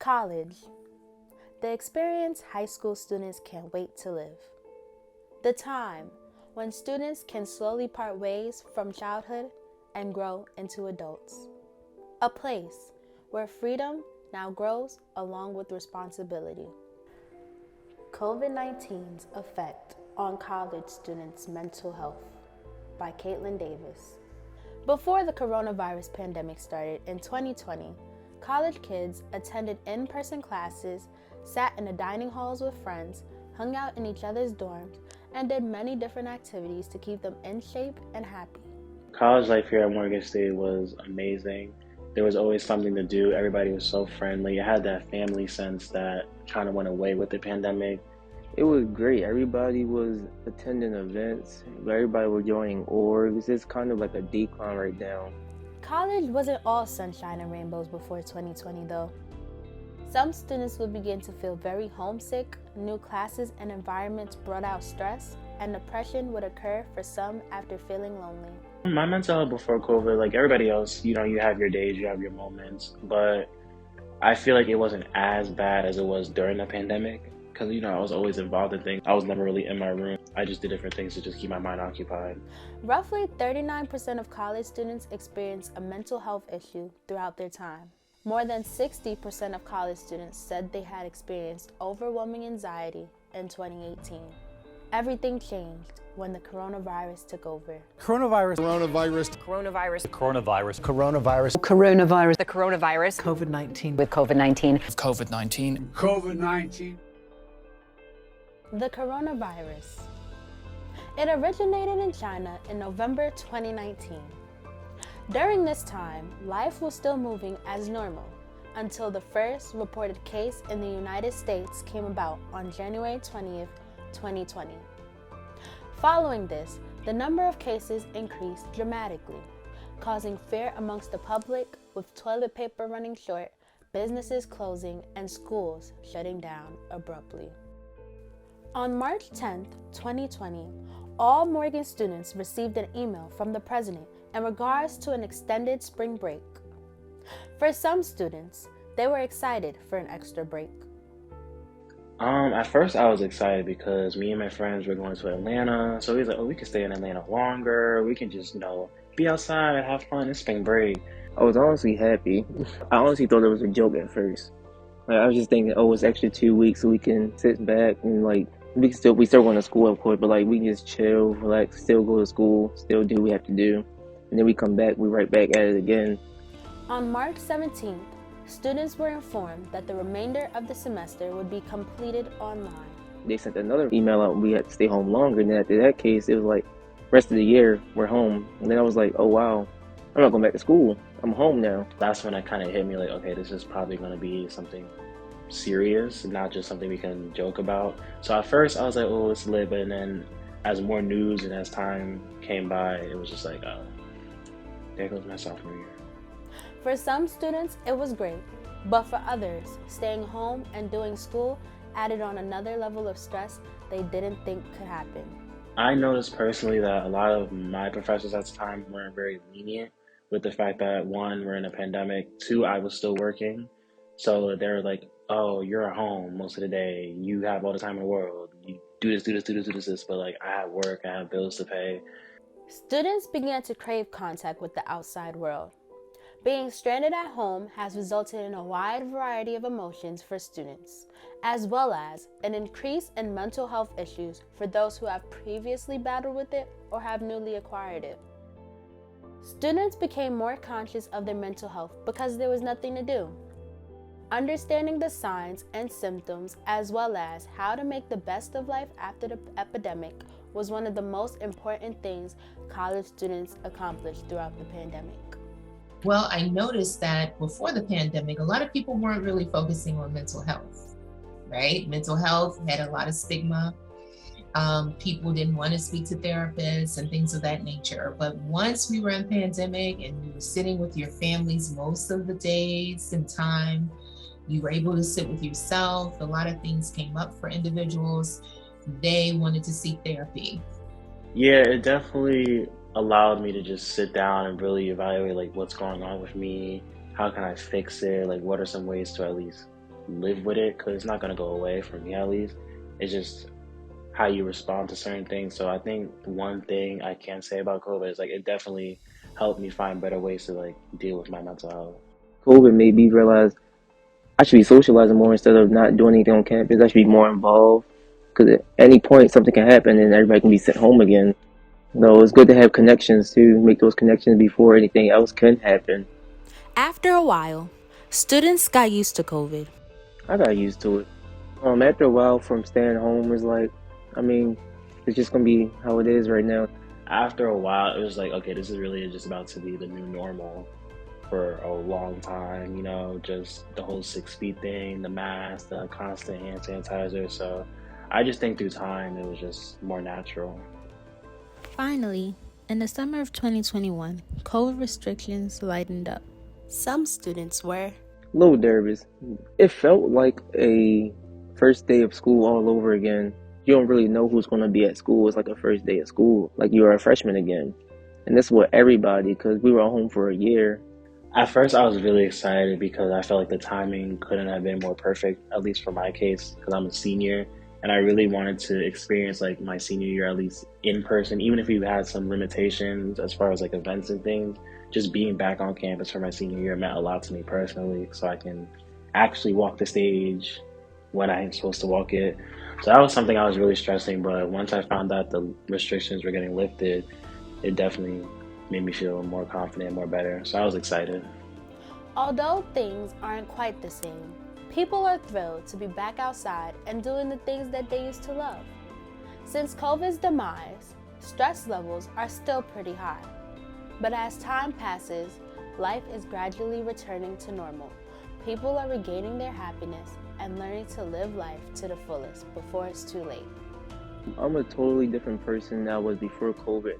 College, the experience high school students can't wait to live. The time when students can slowly part ways from childhood and grow into adults. A place where freedom now grows along with responsibility. COVID-19's effect on college students' mental health by Caitlin Davis. Before the coronavirus pandemic started in 2020, college kids attended in-person classes, sat in the dining halls with friends, hung out in each other's dorms, and did many different activities to keep them in shape and happy. College life here at Morgan State was amazing. There was always something to do. Everybody was so friendly. It had that family sense that kind of went away with the pandemic. It was great. Everybody was attending events. Everybody was joining orgs. It's kind of like a decline right now. College wasn't all sunshine and rainbows before 2020 though. Some students would begin to feel very homesick. New classes and environments brought out stress, and depression would occur for some after feeling lonely. My mental health before COVID, like everybody else, you have your days, you have your moments, but I feel like it wasn't as bad as it was during the pandemic because, I was always involved in things. I was never really in my room. I just did different things to just keep my mind occupied. Roughly 39% of college students experience a mental health issue throughout their time. More than 60% of college students said they had experienced overwhelming anxiety in 2018. Everything changed when the coronavirus took over. Coronavirus. The coronavirus. COVID-19. With COVID-19. The coronavirus. It originated in China in November 2019. During this time, life was still moving as normal until the first reported case in the United States came about on January 20th, 2020. Following this, the number of cases increased dramatically, causing fear amongst the public with toilet paper running short, businesses closing, and schools shutting down abruptly. On March 10th, 2020, all Morgan students received an email from the president in regards to an extended spring break. For some students, they were excited for an extra break. At first I was excited because me and my friends were going to Atlanta, so we was like, we can stay in Atlanta longer, we can just, be outside, have fun, it's spring break. I was honestly happy. I honestly thought it was a joke at first. I was just thinking, it's extra 2 weeks so we can sit back and we still going to school, of course, but we can just chill, relax, still go to school, still do what we have to do. And then we come back, we right back at it again. On March 17th, students were informed that the remainder of the semester would be completed online. They sent another email out, we had to stay home longer, and then after that case, it was rest of the year, we're home. And then I was like, oh wow, I'm not going back to school, I'm home now. That's when it kind of hit me okay, this is probably going to be something serious, not just something we can joke about. So at first I was like, oh, it's lit, but then as more news and as time came by, it was just like, oh, there goes my sophomore year. For some students, it was great, but for others, staying home and doing school added on another level of stress they didn't think could happen. I noticed personally that a lot of my professors at the time weren't very lenient with the fact that, one, we're in a pandemic, two, I was still working. So they're like, oh, you're at home most of the day, you have all the time in the world, you do this, but I have work, I have bills to pay. Students began to crave contact with the outside world. Being stranded at home has resulted in a wide variety of emotions for students, as well as an increase in mental health issues for those who have previously battled with it or have newly acquired it. Students became more conscious of their mental health because there was nothing to do. Understanding the signs and symptoms, as well as how to make the best of life after the epidemic, was one of the most important things college students accomplished throughout the pandemic. Well, I noticed that before the pandemic, a lot of people weren't really focusing on mental health, right? Mental health had a lot of stigma. People didn't want to speak to therapists and things of that nature. But once we were in pandemic and you were sitting with your families most of the days and time, you were able to sit with yourself. A lot of things came up for individuals. They wanted to seek therapy. Yeah, it definitely allowed me to just sit down and really evaluate what's going on with me, how can I fix it, what are some ways to at least live with it because it's not going to go away for me at least. It's just how you respond to certain things. So I think one thing I can say about COVID is like it definitely helped me find better ways to like deal with my mental health. COVID made me realize I should be socializing more instead of not doing anything on campus. I should be more involved because at any point something can happen and everybody can be sent home again. No, it's good to have connections too, make those connections before anything else can happen. After a while, students got used to COVID. I got used to it. After a while from staying home is like, I mean, it's just gonna be how it is right now. After a while, it was like, okay, this is really just about to be the new normal for a long time, you know, just the whole 6 feet thing, the mask, the constant hand sanitizer. So I just think through time, it was just more natural. Finally, in the summer of 2021, COVID restrictions lightened up. Some students were A little nervous. It felt like a first day of school all over again. You don't really know who's gonna be at school. It's like a first day of school, like you're a freshman again. And this was everybody because we were at home for a year. At first, I was really excited because I felt like the timing couldn't have been more perfect, at least for my case, because I'm a senior. And I really wanted to experience like my senior year, at least in person, even if we had some limitations as far as like events and things. Just being back on campus for my senior year meant a lot to me personally, so I can actually walk the stage when I'm supposed to walk it. So that was something I was really stressing, but once I found out the restrictions were getting lifted, it definitely made me feel more confident, more better. So I was excited. Although things aren't quite the same, people are thrilled to be back outside and doing the things that they used to love. Since COVID's demise, stress levels are still pretty high. But as time passes, life is gradually returning to normal. People are regaining their happiness and learning to live life to the fullest before it's too late. I'm a totally different person than I was before COVID.